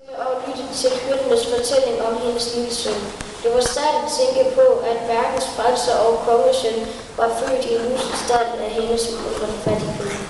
Og lytte til Hyrdenes fortælling om hendes lille søn. Det var svært at tænke på, at verdens frelser og kongesøn var født i husstanden af hendes uretfærdighed.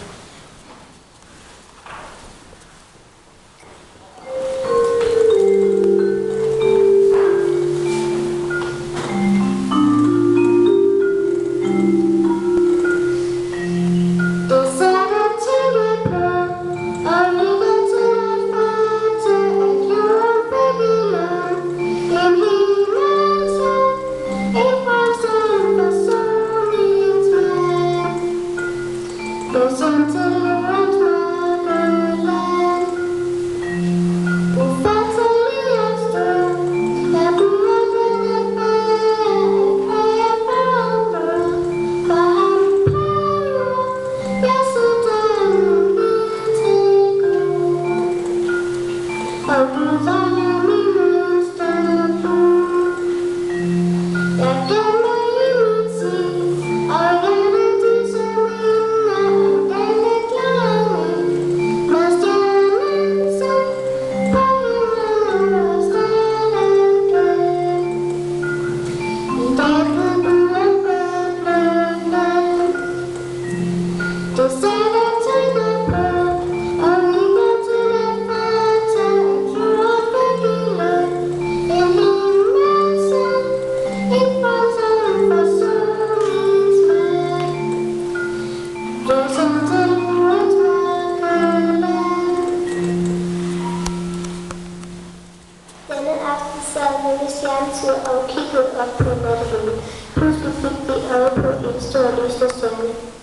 Og kiggede op på natterhimlen. Pludselig fik vi øje på en stor lysende stjerne.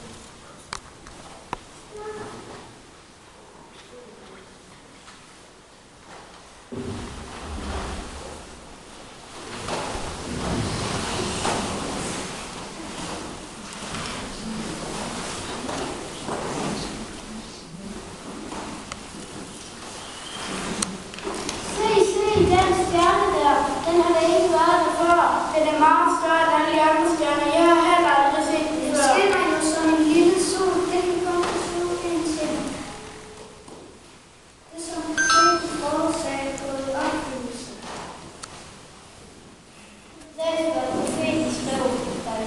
Den er meget større end alle de andre stjerner. Jeg har heller aldrig set den før. Den skinner jo som en lille sol. Den kan komme og slå ind til. Det er som en forårsag på et opfyldelse. Det er hvad profeten skrev dig.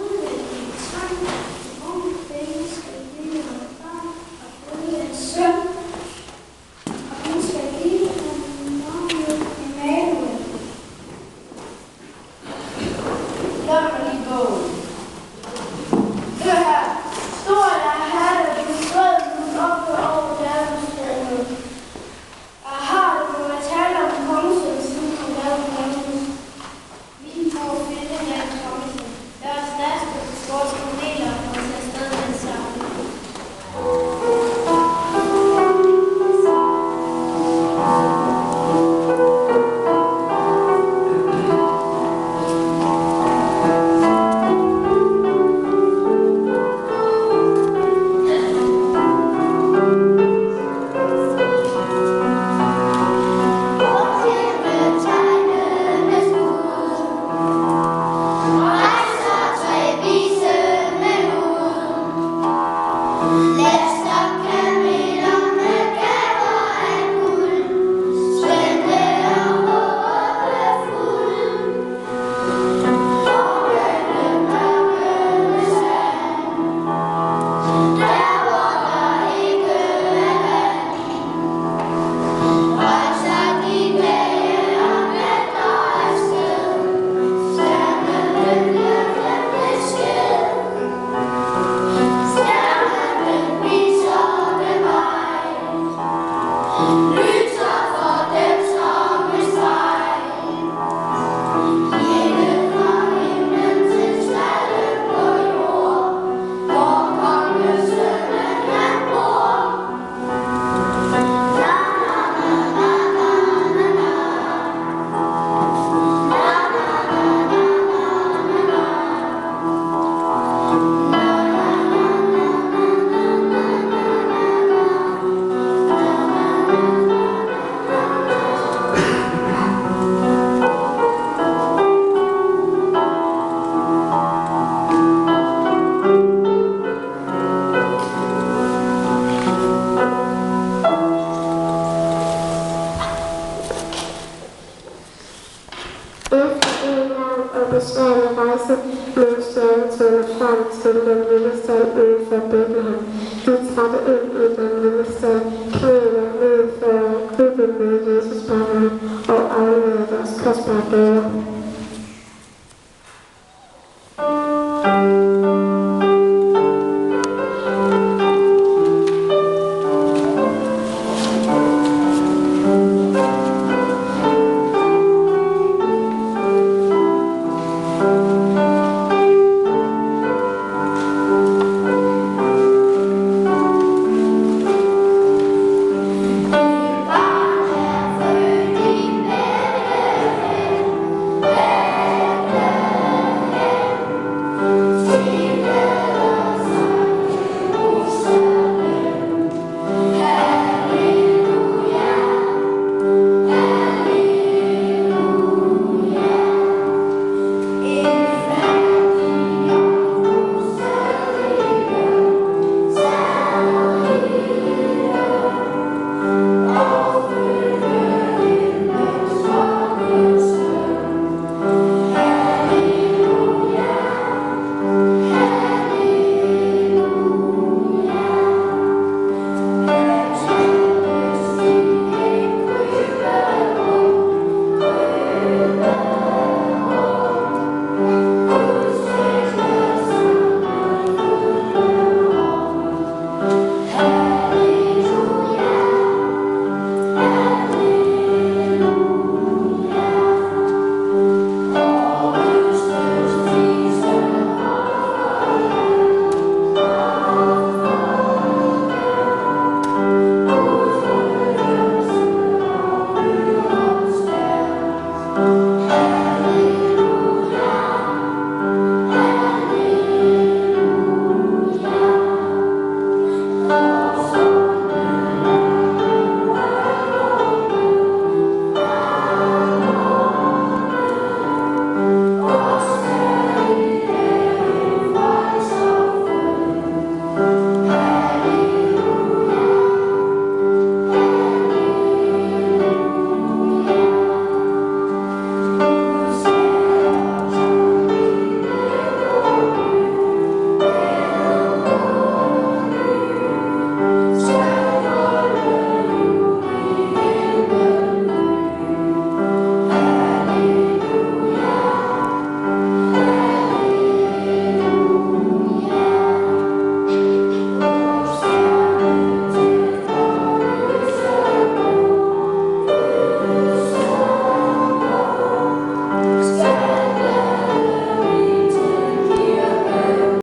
Udvikling tanker, de unge kvinder skal blive med barn og føde en søn. Og hun skal give den navnet Emmanuel. til den lille stald ude for Bethlehem. De trådte ind i den lille